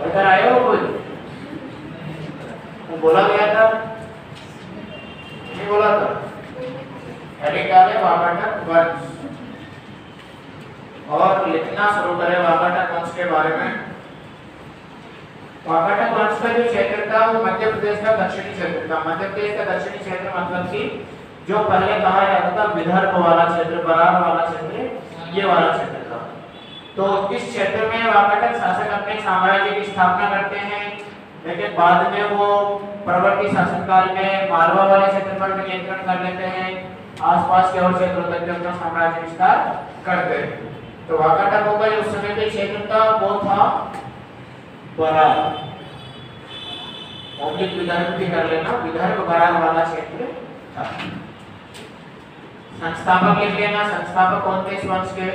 इधर आए हो कोई? तो बोला गया था, नहीं बोला था? हेडिंग डाले वाकाटक वंश और लिखना शुरू करें वाकाटक वंश के बारे में। वाकाटक वंश का जो क्षेत्र था वो मध्य प्रदेश का दक्षिणी क्षेत्र था। मध्य प्रदेश का दक्षिणी क्षेत्र मतलब कि जो पहले कहा जाता था विदर्भ वाला क्षेत्र, बरार वाला क्षेत्र, ये वाला क्षेत्र था। तो इस क्षेत्र में वाकाटक शासक अपने साम्राज्य की स्थापना करते हैं, लेकिन बाद में वो परवर्ती शासनकाल में मालवा वाले क्षेत्र पर भी नियंत्रण कर लेते हैं, आसपास के और क्षेत्रों तक भी अपना साम्राज्य विस्तार करते हैं। तो वाकाटकों का उस समय के क्षेत्र था वो था बरार। औद्योगिक विदर्भ भी कर लेना, विदर्भ बरार वाला क्षेत्र था। संस्थापक लिख लेना, संस्थापक कौन थे इस वंश के?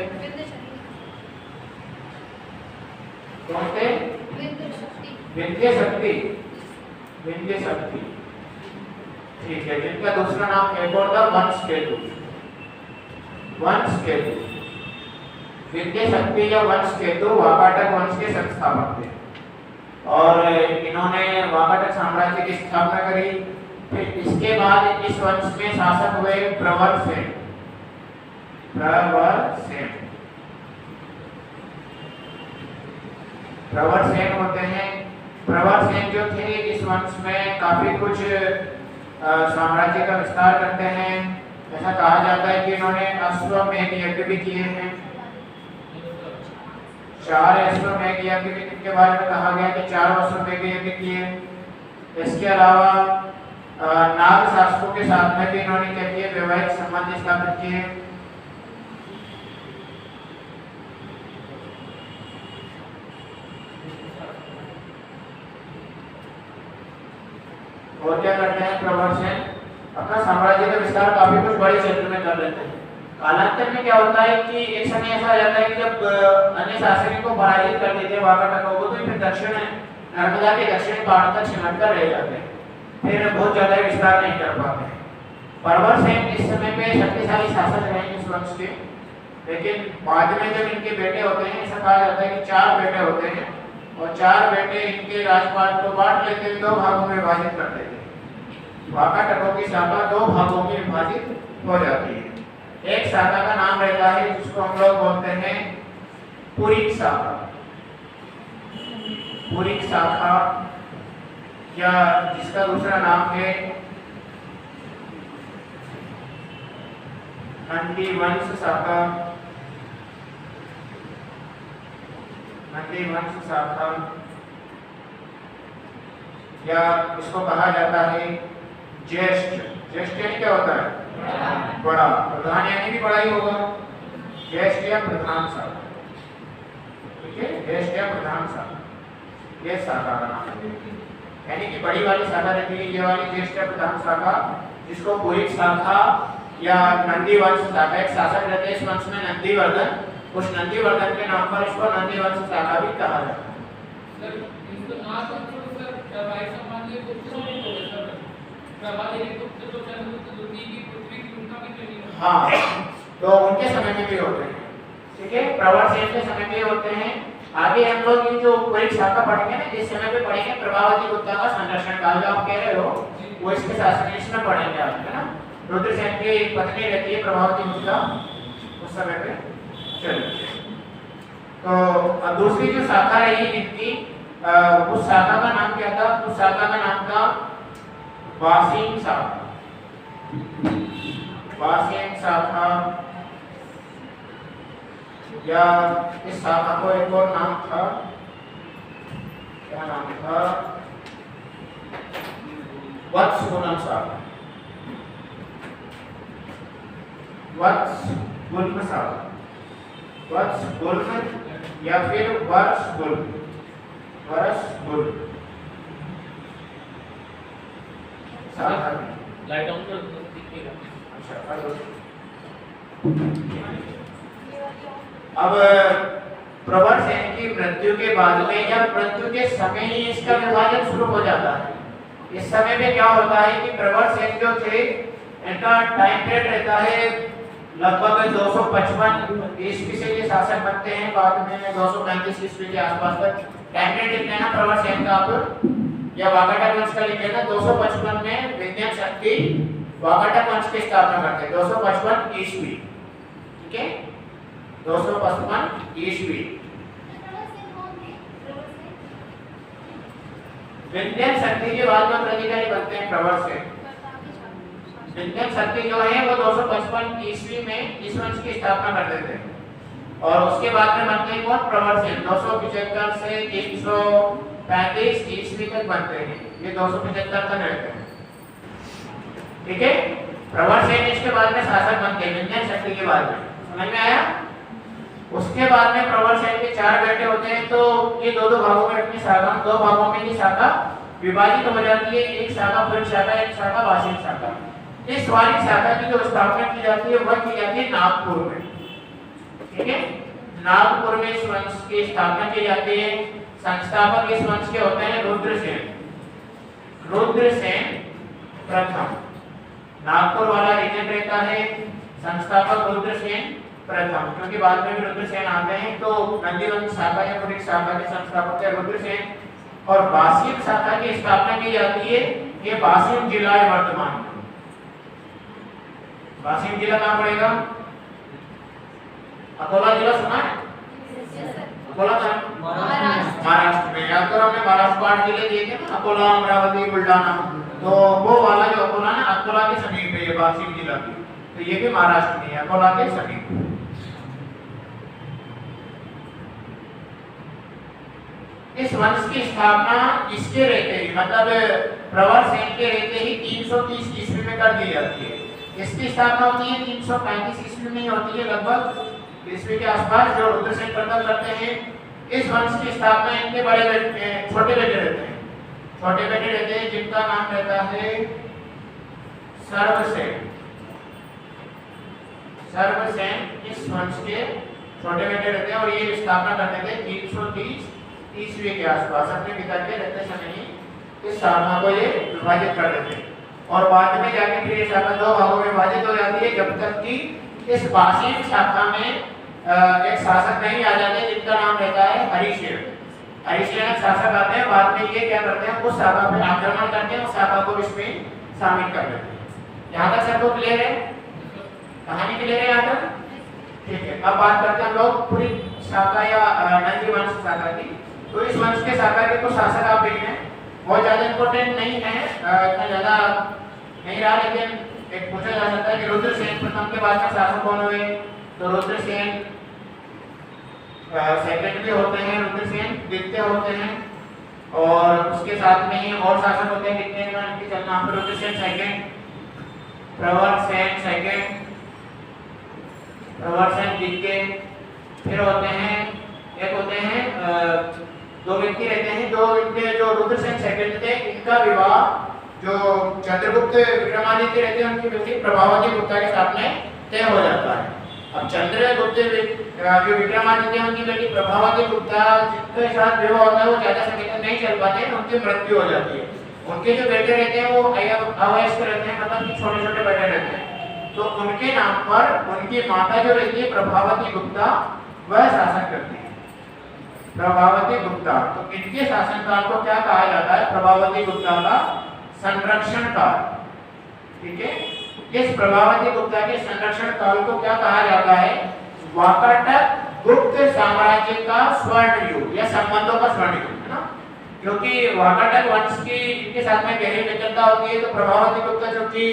कौन थे? विंध्य शक्ति। विंध्य शक्ति, ठीक है। जिनका दूसरा नाम एक और था वंश केतु। वंश केतु, विंध्य शक्ति या वंश केतु वाकाटक वंश के संस्थापक थे और इन्होंने वाकाटक साम्राज्य की स्थापना करी। फिर इसके बाद इस वंश में शासक हुए प्रवरसेन। प्रवरसेन, प्रवरसेन होते हैं। प्रवरसेन जो थे इस वंश में काफी कुछ साम्राज्य का विस्तार करते हैं। ऐसा कहा जाता है कि इन्होंने अश्वमेध यज्ञ भी किए हैं। 4 अश्वमेध यज्ञ के बारे में कहा गया कि 4 अश्वमेध यज्ञ किए। इसके अलावा नाग शासकों के साथ में भी इन्होंने क्या किए? वैवाहिक संबंध स्थापित किए। और क्या करते हैं प्रवरसेन? अपना साम्राज्य का विस्तार काफी कुछ बड़े क्षेत्र में कर लेते हैं। कालांतर में क्या होता है कि एक समय ऐसा आ जाता है कि जब अन्य शासकों को पराजित कर देते हैं वाकाटकों को, तो फिर दक्षिण नर्मदा के दक्षिणी पहाड़ तक सिमट कर रह जाते हैं, फिर बहुत ज्यादा विस्तार नहीं कर पाते हैं। प्रवरसेन इस समय पे शक्तिशाली शासक रहे इस वंश के, लेकिन बाद में जब इनके बेटे होते हैं, ऐसा कहा जाता है कि 4 बेटे होते हैं और 4 बेटे इनके राजपाट को बांट लेते हैं, 2 भागों में विभाजित कर देते हैं। वाकाटकों की शाखा 2 भागों में विभाजित हो जाती है। एक शाखा का नाम रहता है जिसको हम लोग बोलते हैं पुरीक शाखा। पुरीक शाखा या जिसका दूसरा नाम है नंदी वंश शाखा। नंदी वंश शाखा या इसको कहा जाता है ज्येष्ठ। ज्येष्ठ यानी क्या होता है? बड़ा। प्रधान यानी भी बड़ा ही होगा। ज्येष्ठ या प्रधान शाखा, ठीक है? ज्येष्ठ या प्रधान शाखा, ये शाखा का नाम है। यानी कि बड़ी वाली शाखा रहती है ये वाली ज्येष्ठ या प्रधान शाखा, जिसको पुरीक शाखा या नंदी वंश शाखा। एक शासक रहते हैं इस वंश में नंदीवर्धन, उस नंदीवर्धन के नाम पर इसको नंदी वंश शाखा भी कहा जाता है। हाँ, तो उनके समय में भी होते हैं, ठीक है? प्रवरसेन के समय में होते हैं। आगे हम लोग ये जो पुरीक शाखा पढ़ेंगे ना, इस समय पे पढ़ेंगे प्रभावती गुप्ता का संरक्षण काल, जो आप कह रहे हो वो इसके शासन में पढ़ेंगे आप, है ना? रुद्रसेन की पत्नी रहती है प्रभावती गुप्ता उस समय पे। चलिए, तो अब दूसरी जो शाखा रही इनकी, उस शाखा का नाम क्या था? उस शाखा का नाम था वासीन शाखा। वासीन शाखा या इस शाखा को एक और नाम था, क्या नाम था? वत्सगुल्म शाखा। वत्सगुल्म शाखा, वत्सगुल्म या फिर वर्षगुल्म। वर्षगुल्म शाखा। लाइट ऑन कर दो, दिखेगा। अच्छा, अब प्रवरसेन की मृत्यु के बाद में या मृत्यु के समय ही इसका विभाजन शुरू हो जाता है। इस समय में क्या होता है कि प्रवरसेन जो थे इनका टाइम पीरियड रहता है लगभग 255 ईस्वी से ये शासक बनते हैं, बाद में 235 ईस्वी के आसपास तक। टाइम डेट लिखना है ना प्रवर सेन का आप, या वाकाटक वंश का लिखिएगा। 255 में विंध्य शक्ति वाकाटक वंश की स्थापना करते हैं, 255 ईस्वी, ठीक है, 255 ईस्वी। विंध्य शक्ति के बाद में प्रतिकारी बनते हैं प्रवर सेन। विंध्य शक्ति जो है वो 255 ईस्वी में इस वंश की स्थापना कर देते हैं, और उसके बाद में बनते हैं कौन, प्रवर सेन। 275 से 335 ईस्वी तक बनते हैं, ये 275 तक रहते हैं, ठीक है। प्रवर सेन इसके बाद में शासक बनते हैं विंध्य शक्ति के बाद में, समझ में आया। उसके बाद में प्रवर सेन के 4 बेटे होते हैं, तो ये दो भागों में अपनी शाखा, 2 भागों में ये शाखा विभाजित हो जाती है, एक शाखा पुरुष शाखा, एक शाखा वार्षिक शाखा। इस वार्षिक शाखा की जो स्थापना की जाती है वह की जाती है नागपुर में, ठीक है। नागपुर में इस वंश की स्थापना की जाती है। संस्थापक इस वंश के होते हैं रुद्रसेन, रुद्रसेन प्रथम। नागपुर वाला रीजन रहता है, संस्थापक रुद्रसेन प्रथम, क्योंकि बाद में भी रुद्रसेन आते हैं, तो नंदीवंश शाखा या पुरिक शाखा के संस्थापक है रुद्रसेन। और बासिम शाखा की स्थापना की जाती है, ये बासिम जिला है वर्तमान। बासिम जिला कहाँ पड़ेगा, अकोला जिला सुना है, अकोला का महाराष्ट्र में। याद करो हमने महाराष्ट्र को 8 जिले दिए थे ना, अकोला, अमरावती, बुलढाना, तो वो वाला जो अकोला ना, अकोला के समीप है ये बासिम जिला की, तो ये भी महाराष्ट्र में है, अकोला के समीप। इस वंश की स्थापना इसके रहते ही, मतलब प्रवर सेन के रहते ही 330 ईस्वी में कर दी जाती है। इसकी स्थापना होती है 335 ईस्वी में ही होती है, लगभग ईस्वी के आसपास, जो रुद्रसेन प्रथम करते हैं। इस वंश की स्थापना इनके बड़े बेटे, छोटे बेटे रहते हैं, छोटे बेटे रहते हैं जिनका नाम रहता है सर्वसेन। सर्वसेन इस वंश के छोटे बेटे रहते हैं, और ये स्थापना करते थे 330 ईस्वी के आसपास। अपने पिता के रहते समय ही इस शाखा को ये विभाजित कर देते हैं, और बाद में जाके फिर ये शाखा 2 भागों में विभाजित हो जाती है, जब तक कि इस बासिम शाखा में एक शासक नहीं आ जाते जिनका नाम रहता है हरिशेन। हरिशेन शासक आते हैं, बाद में ये क्या करते हैं, उस शाखा पे आक्रमण करते हैं, उस शाखा को इसमें शामिल कर देते हैं। यहाँ तक सबको क्लियर है, कहानी क्लियर है यहाँ तक, ठीक है। अब बात करते हैं हम लोग पूरी शाखा या नंदी वंश शाखा की। तो इस वंश के शाखा के कुछ शासक आप देख रहे हैं, बहुत ज्यादा इंपॉर्टेंट नहीं है, इतना ज्यादा नहीं रहा, लेकिन एक पूछा जा सकता है कि रुद्रसेन प्रथम के बाद में शासक कौन हुए, तो रुद्रसेन सेकंड भी होते हैं, रुद्रसेन द्वितीय होते हैं, और उसके साथ में ही और शासक होते हैं कितने का इनके चलना पर, रुद्रसेन सेकंड, प्रवरसेन सेकंड, प्रवरसेन द्वितीय, फिर होते हैं एक होते हैं 2 व्यक्ति रहते हैं, जो इनके जो रुद्रसेन सेकंड थे, इनका विवाह जो चंद्रगुप्त विक्रमादित्य रहते हैं उनकी बेटी प्रभावती गुप्ता के साथ में तय हो जाता है। अब चंद्रगुप्त जो विक्रमादित्य उनकी बेटी प्रभावती गुप्ता जिनके साथ विवाह होता है वो ज्यादा समय तक नहीं चल पाते हैं, उनकी मृत्यु हो जाती है। उनके जो बेटे रहते हैं वो अवयस्क रहते हैं, मतलब कि छोटे छोटे बेटे रहते हैं, तो उनके नाम पर उनकी माता जो रहती है प्रभावती गुप्ता, वह शासन करती है, प्रभावती गुप्ता। तो इनके शासनकाल को क्या कहा जाता है, प्रभावती गुप्ता का संरक्षण काल, ठीक है। इस प्रभावती गुप्ता के संरक्षण काल को क्या कहा जाता है, वाकाटक गुप्त साम्राज्य का स्वर्ण युग या संबंधों का स्वर्ण युग, है ना। क्योंकि वाकाटक वंश की इनके साथ में गहरी मित्रता होती है, तो प्रभावती गुप्ता जो कि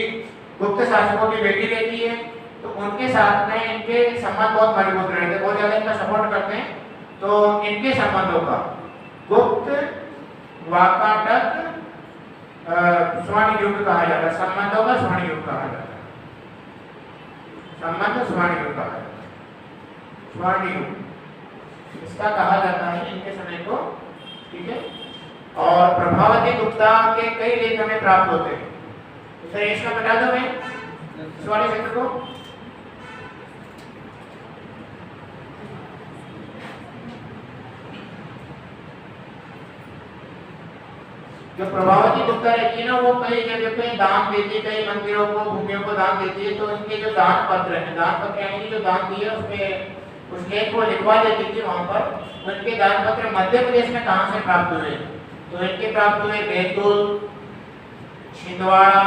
गुप्त शासकों की बेटी रहती है, तो उनके साथ में इनके संबंध बहुत मजबूत रहते हैं, बहुत ज्यादा इनका सपोर्ट करते हैं। तो इनके संबंधों का गुप्त वाकाटक स्वर्ण युग कहा जाता है, संबंधों का स्वर्ण युग कहा जाता है, संबंध स्वर्ण युग कहा जाता है, स्वर्ण युग इसका कहा जाता है इनके समय को, ठीक है। और प्रभावती गुप्ता के कई लेख हमें प्राप्त होते हैं, तो इसका बता दो मैं इस वाले क्षेत्र को। जो प्रभावती गुप्ता रहती है ना, वो कई जगह पे दान देती है, कई मंदिरों को, भूमियों को दान देती है। तो उनके जो दान पत्र हैं, दान पत्र यानी जो दान दिए उसमें उस लेख को लिखवा देती थी वहां पर। उनके दान पत्र मध्य प्रदेश में कहां से प्राप्त हुए, तो इनके प्राप्त हुए बैतूल, छिंदवाड़ा,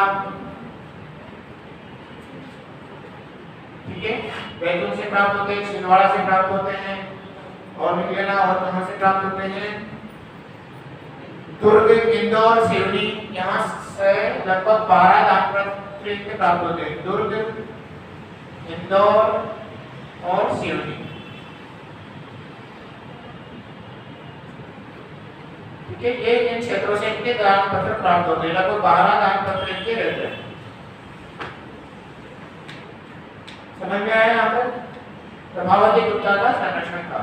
ठीक है, बैतूल से प्राप्त होते हैं, छिंदवाड़ा से प्राप्त होते हैं, और भी लेना और कहां से प्राप्त होते हैं, दुर्ग, इंदौर, सिवनी, यहाँ से लगभग 12 दान पत्र प्राप्त होते हैं। दुर्ग, इंदौर और सिवनी, ठीक है, ये इन क्षेत्रों से इनके दान पत्र प्राप्त होते हैं। लगभग 12 दान पत्र इनके रहते हैं। समझ में आया यहाँ पर प्रभावती गुप्ता का संरक्षण का।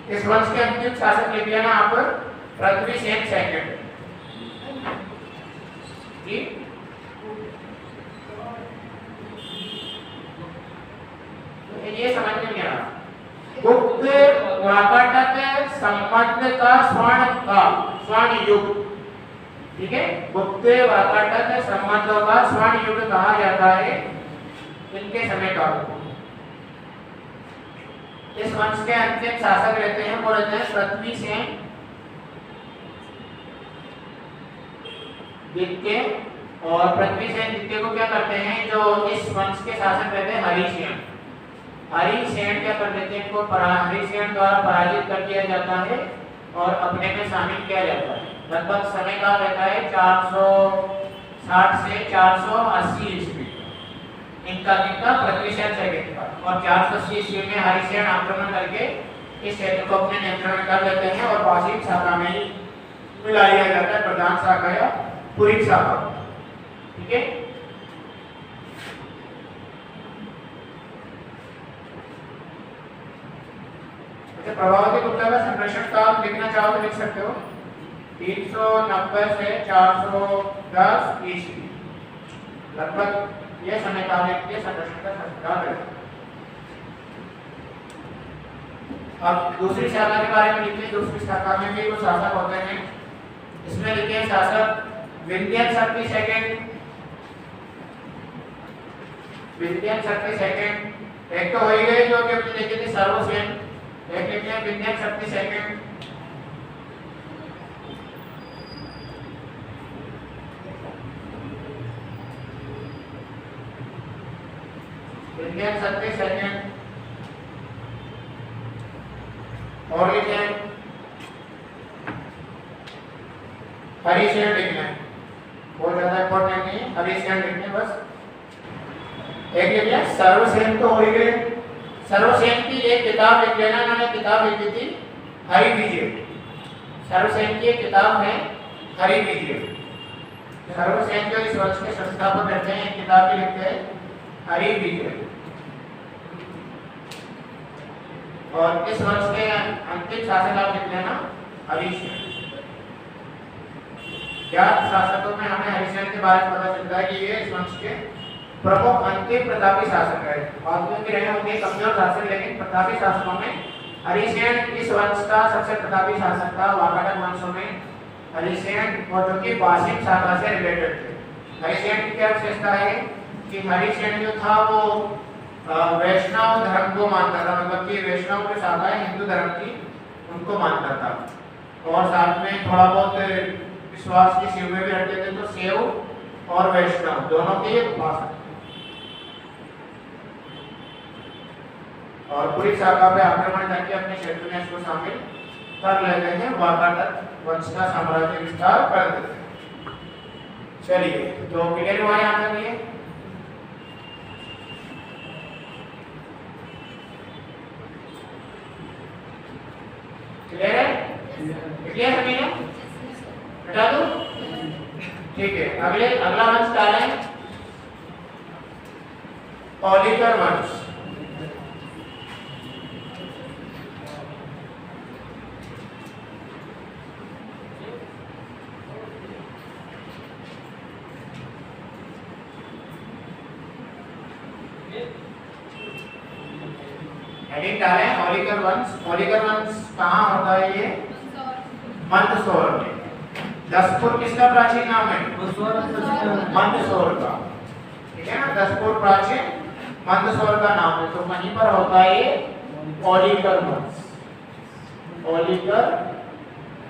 इस वंश के अंतिम शासक लिख लेना आप पृथ्वीसेन सेकंड, ठीक। ये समझ में नहीं आ रहा। गुप्त वाकाटक संबंध का स्वर्ण युग, ठीक है, गुप्त वाकाटक संबंधों का स्वर्ण युग कहा जाता है इनके समय काल को। इस वंश के अंतिम शासक रहते हैं, वो रहते हैं पृथ्वीसेन द्वितीय। और पृथ्वीसेन द्वितीय को क्या करते हैं, जो इस वंश के शासक रहते हैं हरिसेन, हरिसेन क्या कर देते हैं, इनको हरिसेन द्वारा पराजित कर दिया जाता है और अपने में शामिल किया जाता है। लगभग समय का रहता है 460 से 480 ईस्वी इनका पृथ्वीसेन सेकंड का। और 480 ईस्वी में हरिसेन आक्रमण करके इस क्षेत्र को अपने नियंत्रण में कर लेते हैं और वार्षिक शाखा में ही मिला लिया जाता है, प्रधान शाखा या पूरी शाखा, ठीक है। प्रभावती गुप्ता का संरक्षण काल लिखना चाहो तो लिख सकते हो, 390 से 410 ईस्वी, लगभग ये समय काल के संरक्षण का संस्कार है। अब दूसरी शाखा के बारे में लिखिए। दूसरी शाखा में भी वो शासक होते हैं। इसमें लिखिए शासक विंध्यन शक्ति सेकंड, विंध्यन शक्ति सेकंड। एक तो हो ही गए जो कि अपने लिखे थे सर्वसेन, एक लिखते हैं विंध्यन शक्ति सेकंड। विंध्यन शक्ति सेकंड और लिखते हैं हरिसेन लिखना है, बहुत ज्यादा इंपॉर्टेंट नहीं है, हरिसेन लिखने बस। एक लिखिए सर्वसेन तो हो ही गए। सर्वसेन की एक किताब लिख लेना, उन्होंने किताब लिखी थी हरिविजय। सर्वसेन की एक किताब है हरिविजय। सर्वसेन जो इस वंश के संस्थापक रहते हैं, एक किताब भी लिखते हैं हरिविजय। और इस वंश के अंतिम शासक आप लिख लेना हरिसेन। ज्ञात शासकों में हमें हरिसेन के बारे में पता चलता है कि ये इस वंश के प्रमुख अंतिम प्रतापी शासक है। बाद में भी रहे होंगे कमजोर शासक, लेकिन प्रतापी शासकों में हरिसेन इस वंश का सबसे प्रतापी शासक था। वाकाटक वंशों में हरिसेन और जो कि वाशिक शाखा से रिलेटेड थे। हरिसेन की क्या विशेषता है कि हरिसेन जो था वो वैष्णव धर्म को मानता था, मतलब कि वैष्णव जो शाखा है हिंदू धर्म की उनको मानता था। और साथ में थोड़ा बहुत विश्वास की शिव में भी रखते थे, तो शैव और वैष्णव दोनों के उपासक। और पूरी शाखा पे आक्रमण करके अपने क्षेत्र में इसको शामिल कर लेते हैं, वाकाटक वंश का साम्राज्य विस्तार कर देते हैं। चलिए तो क्लियर हुआ यहाँ तक ये। क्लियर है? क्लियर है भैया? हटा दो, ठीक है। अगला वंश क्या है? औलिकर वंश। हेडिंग डालें औलिकर वंश। औलिकर वंश कहाँ होता है? ये मंदसौर में। दसपुर किसका प्राचीन नाम है? मंदसौर का। ठीक है ना, दसपुर प्राचीन मंदसौर का नाम है। तो वहीं पर होता है ये ओलिकर वंश। ओलिकर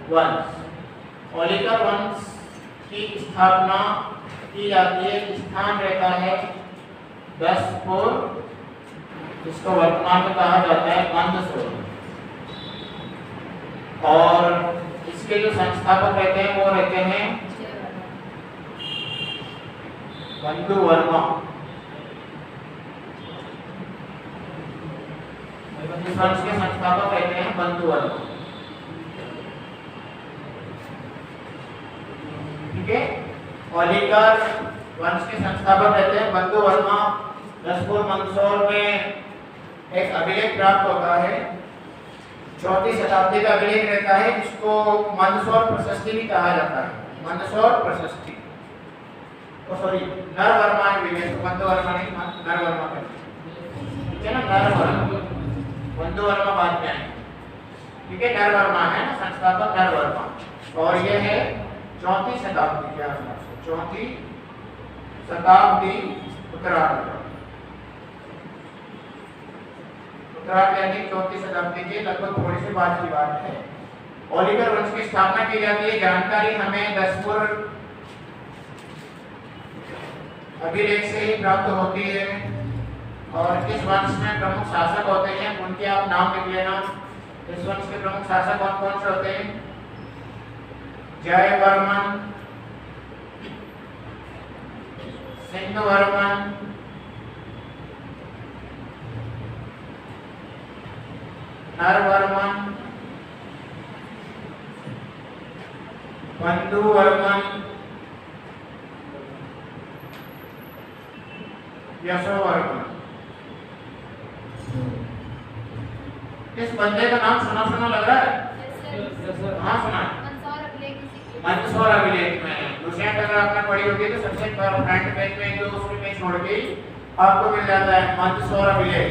वंश, ओलिकर वंश की स्थापना की जाती है। स्थान रहता है दसपुर, जिसको वर्तमान में कहा जाता है मंदसौर। और इसके जो संस्थापक रहते हैं वो रहते हैं बंधु वर्मा। इस वंश के संस्थापक रहते हैं बंधु वर्मा। ठीक है, ओलिकर वंश के संस्थापक रहते हैं बंधु वर्मा। दसपुर मंदसौर में एक अभिलेख प्राप्त होता है, 4वीं शताब्दी का अभिलेख रहता है, जिसको मंदसौर प्रशस्ति भी कहा जाता है। मंदसौर प्रशस्ति, सॉरी नरवर्मा विलेज, बंधुवर्मा नहीं, नरवर्मा कहते हैं ना, नरवर्मा। बंधुवर्मा बाद में आएंगे। ठीक है, नरवर्मा है ना संस्थापक, नरवर्मा। और ये है 4वीं शताब्दी के आसपास, 4वीं शताब्दी उत्तरार्ध, यानी 4वीं शताब्दी के लगभग थोड़ी सी बाद की बात है। ओलिकर वंश की स्थापना की जाती है। जानकारी हमें दसपुर अभिलेख से ही प्राप्त होती है। और इस वंश में प्रमुख शासक होते हैं, उनके आप नाम लिख लेना। इस वंश के प्रमुख शासक कौन कौन से होते हैं? जयवर्मन, सिंधुवर्मन, नरवर्मन, बंधुवर्मन, यशोवर्मन। इस बंदे का नाम सुना सुना लग रहा है? हाँ सुना है, मंदसौर अभिलेख में। दुष्यंत अगर आपने पढ़ी होगी तो सबसे फ्रंट पेज में, जो उसमें पेज छोड़ के आपको मिल जाता है मंदसौर अभिलेख।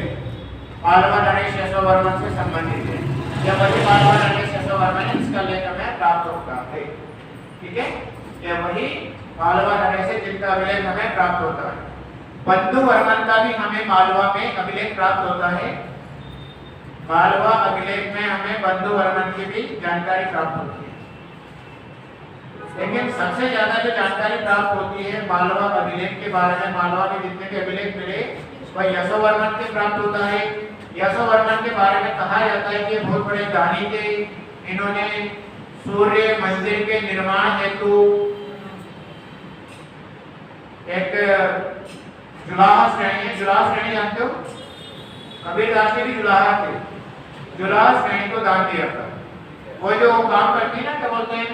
मालवा नरेश यशोवर्मन से संबंधित है। यह वही मालवा नरेश यशोवर्मन जिसका लेख हमें प्राप्त होता है। ठीक है, यह वही मालवा नरेश है जिनका अभिलेख हमें प्राप्त होता है। बंधुवर्मन का भी हमें मालवा में अभिलेख प्राप्त होता है। मालवा अभिलेख में हमें बंधुवर्मन की भी जानकारी प्राप्त होती है। लेकिन सबसे ज्यादा जो जानकारी प्राप्त होती है मालवा अभिलेख के बारे में, मालवा के जितने भी अभिलेख मिले वह यशोवर्मन के प्राप्त होता है। यशोवर्मन के बारे में कहा जाता है कि बहुत बड़े दानी थे। इन्होंने सूर्य मंदिर के निर्माण हेतु एक जुलाहा श्रेणी है, जुलाहा श्रेणी जानते हो? कबीरदास के भी जुलाहा थे, जुलाहा श्रेणी को दान दिया था। वो जो काम करती है ना, क्या बोलते हैं,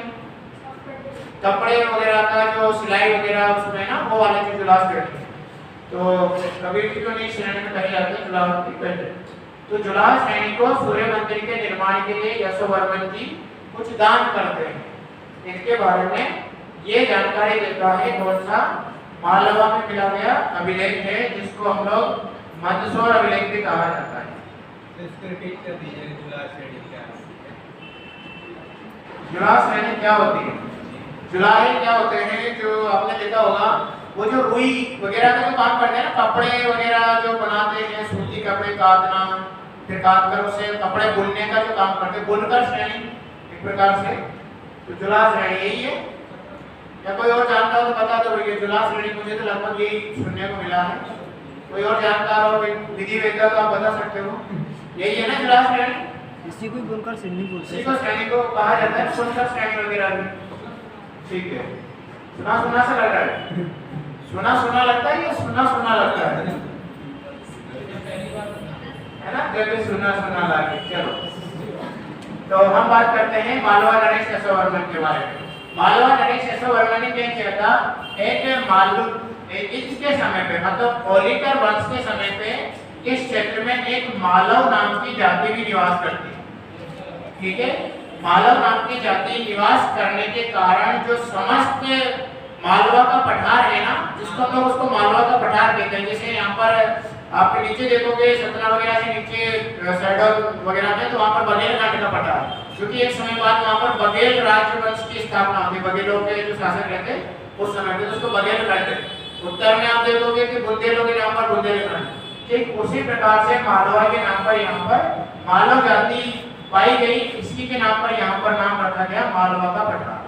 कपड़े वगैरह का जो सिलाई वगैरह उसमें ना, वो वाले जो जुलाहा श्रेणी। तो कबीर की जो नई श्रेणी में कही जाती है जुलाहा की। तो जुलाहा श्रेणी को सूर्य मंदिर के निर्माण के लिए यशोवर्मन जी कुछ दान करते हैं। इसके बारे में ये जानकारी देता है कौन सा मालवा में मिला गया अभिलेख है, जिसको हम लोग मंदसौर अभिलेख भी कहा जाता है। जुलाहा श्रेणी क्या होती है? जुलाहे क्या होते हैं, जो आपने देखा होगा, वो जो रुई वगैरह का जो काम करते हैं ना, कपड़े वगैरह जो बनाते हैं, सूती कपड़े काटना, फिर काट कर उसे कपड़े बुनने का जो काम करते हैं, बुनकर श्रेणी एक प्रकार से। तो जुलाहा श्रेणी यही है, या कोई और जानता हो तो बता दो भैया। जुलाहा श्रेणी मुझे तो लगभग यही सुनने को मिला है। कोई और जानकार हो, विधि वेदता तो आप बता सकते हो। यही है ना जुलाहा श्रेणी? इसी को बुनकर श्रेणी बोलते हैं। इसी को श्रेणी को कहा जाता है, बुनकर श्रेणी वगैरह भी। ठीक है, सुना सुना सा लग रहा है, सुना सुना लगता है या सुना सुना लगता है ना? जब सुना सुना लगे। चलो, तो हम बात करते हैं मालवा नरेश यशोवर्मन के बारे में। मालवा नरेश यशोवर्मन ने क्या किया था, एक मालू इसके समय पे, मतलब ओलिकर वंश के समय पे इस क्षेत्र में एक मालव नाम की जाति भी निवास करती है। ठीक है, मालव नाम की जाति निवास करने के कारण जो समस्त मालवा का पठार है ना, जिसको हम लोग उसको मालवा का पठार कहते हैं। जैसे यहाँ पर आपके नीचे देखोगे, सतना वगैरह से नीचे शहडोल वगैरह में, तो वहाँ पर बघेलखंड का पठार, क्योंकि एक समय बाद वहां पर बघेल राज्य वंश की स्थापना हुई। बघेलों के जो शासक रहते उस समय पे उसको बघेल कहते। उत्तर में आप देखोगे कि बुंदेलों के नाम पर बुंदेलखंड। ठीक उसी प्रकार से मालवा के नाम पर यहाँ पर मालव जाति पाई गई, इसी के नाम पर यहाँ पर नाम रखा गया मालवा का पठार।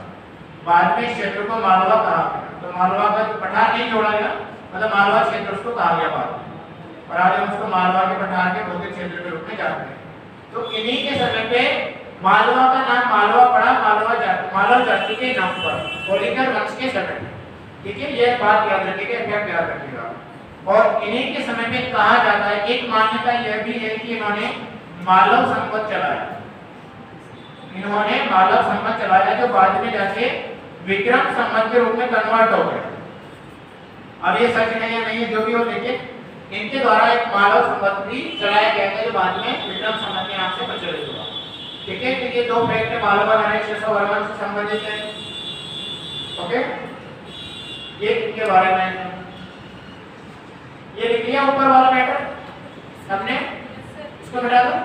बाद में क्षेत्र को मालवा कहा गया, तो मालवा का पठार नहीं जोड़ा गया, मतलब मालवा क्षेत्र उसको कहा गया बाद में, और आज हम उसको मालवा के पठार के भौतिक क्षेत्र के रूप में जानते हैं। तो इन्हीं के समय पे मालवा का नाम मालवा पड़ा मालव जाति के नाम पर, होलिकर वंश के समय में। ठीक है, यह बात याद रखिएगा, क्या याद रखिएगा। और इन्हीं के समय में कहा जाता है, एक मान्यता यह भी है कि इन्होंने मालव संवत चलाया, इन्होंने मालव संवत चलाया, जो बाद में जाके विक्रम संवत के रूप में कन्वर्ट हो गया। अब ये सच नहीं है, नहीं है, जो भी हो, लेकिन इनके द्वारा एक मालव संवत भी चलाया गया था, जो बाद में विक्रम संवत के नाम से प्रचलित हुआ। ठीक है, तो ये दो फैक्ट मालवा नरेश यशोवर्मन से संबंधित है। ओके, ये इनके बारे में ये लिख लिया ऊपर वाला मैटर सबने, इसको मिटा दो।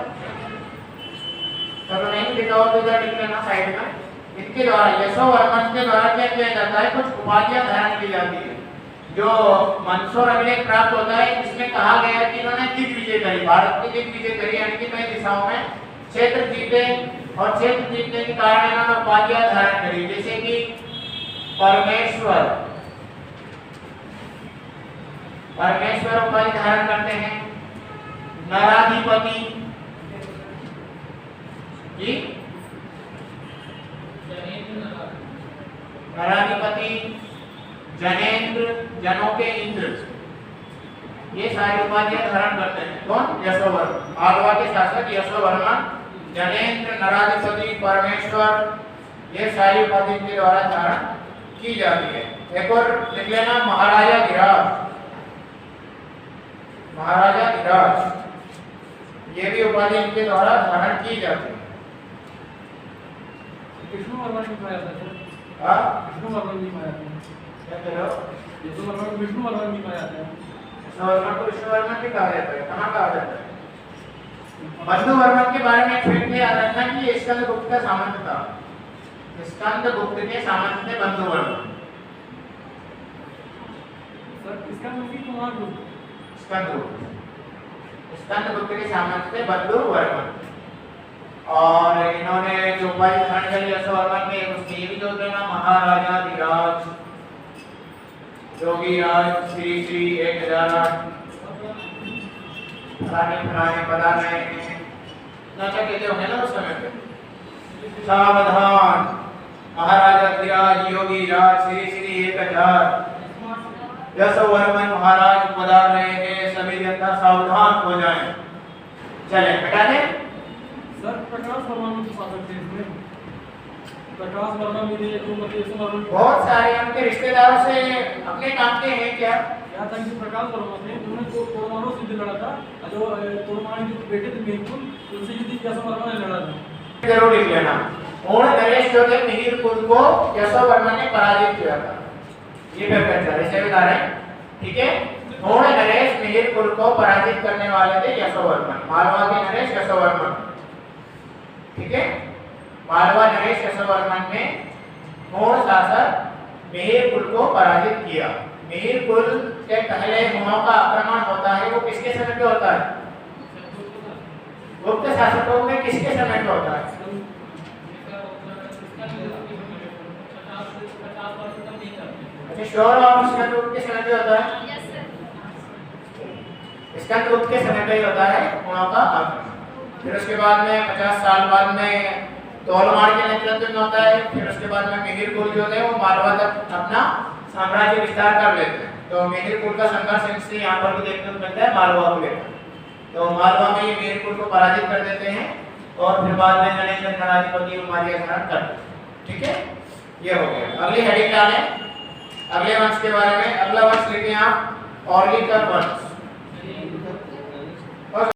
चलो नहीं लिखा हो तो इधर लिख लेना साइड में। इनके द्वारा यशोवर्मन के द्वारा क्या किया जाता है, कुछ उपाधियां धारण की जाती है, जो मंसूर अभिलेख प्राप्त होता है। इसमें कहा गया है कि इन्होंने दिग्विजय करी, भारत की दिग्विजय करी, यानी कि कई दिशाओं में क्षेत्र जीते, और क्षेत्र जीतने के कारण इन्होंने उपाधियां धारण करी, जैसे कि परमेश्वर उपाधि धारण करते हैं, नराधिपति जी, नराधिपति, जनेंद्र, जनों के इंद्र, ये सारी उपाधियां धारण करते हैं। कौन? यशोवर्मन, मालवा के शासक यशोवर्मन, जनेंद्र, नराधिपति, परमेश्वर, ये सारी उपाधि के द्वारा धारण की जाती है। एक और लिख लेना, महाराजा धीराज, महाराजा धीराज, ये भी उपाधि इनके द्वारा धारण की जाती है। विष्णुवर्मन भी पाया था सर। हाँ, विष्णुवर्मन भी पाया था। क्या कह रहे हो? यशोवर्मन विष्णुवर्मन भी पाया था। यशोवर्मन को विष्णुवर्मन भी कहा जाता है। कहाँ कहा जाता है? बंधुवर्मन के बारे में फिर याद रखना कि ये स्कंदगुप्त का सामंत था, स्कंदगुप्त के सामंत थे बंधुवर्मन। सर इसका नाम भी कुमार गुप्त, स्कंदगुप्त के सामंत थे बंधुवर्मन। और इन्होंने जो उपाधि धारण करी यशोवर्मन में, उसमें ये भी जोड़ देना, महाराजा धीराज, योगीराज, श्री श्री 1008, फलाने पदाने नाचा कहते होंगे ना उस समय पे। सावधान, महाराजा धीराज, योगीराज, श्री श्री 1000, यशोवर्मन महाराज पधार रहे हैं, सभी जनता सावधान हो जाएं। चले बेटा दे सर। प्रकाश वर्मा भी तो शासक थे इसमें, प्रकाश वर्मा भी थे, तो मतलब यशोवर्मन बहुत सारे उनके रिश्तेदारों से अपने काम के हैं क्या? क्या था कि प्रकाश वर्मा थे, उन्होंने तो तोड़मानो से लड़ा था, जो तोड़मान के बेटे थे मेहरकुल, उनसे युद्ध यशोवर्मन ने लड़ा था। जरूर लिख लेना, पूर्ण नरेश जो थे मिहिरकुल को यशोवर्मन ने पराजित किया था। ये ऐसे बता रहे हैं, ठीक है। पूर्ण नरेश मिहिरकुल को पराजित करने वाले थे यशोवर्मन, मालवा के नरेश यशोवर्मन, ठीक है। मालवा नरेश यशोवर्मन ने पूर्ण शासक मिहिरकुल को पराजित किया। मिहिरकुल के पहले हुमायूं का आक्रमण होता है, वो किसके समय पे होता है? गुप्त शासकों में किसके समय पे होता है? अच्छा, श्योर और स्कंदगुप्त के समय पे होता है? स्कंदगुप्त के समय पे ही होता है हुमायूं का आक्रमण। फिर उसके बाद में 50 साल बाद में तोलमार के नेतृत्व में होता है। फिर उसके बाद में मिहिरकुल जो है वो मालवा तक अपना साम्राज्य विस्तार कर लेते हैं। तो मिहिरकुल का संघर्ष इससे यहाँ पर भी देखने को मिलता है मालवा को लेकर। तो मालवा में ये मिहिरकुल को पराजित कर देते हैं और फिर बाद में नरेंद्र नराधिपति उपाधि धारण करते हैं, ठीक है। ये हो गया। अगली हेडिंग डालें अगले वंश के बारे में। अगला वंश लिखें आप, ऑर्लिकर वंश।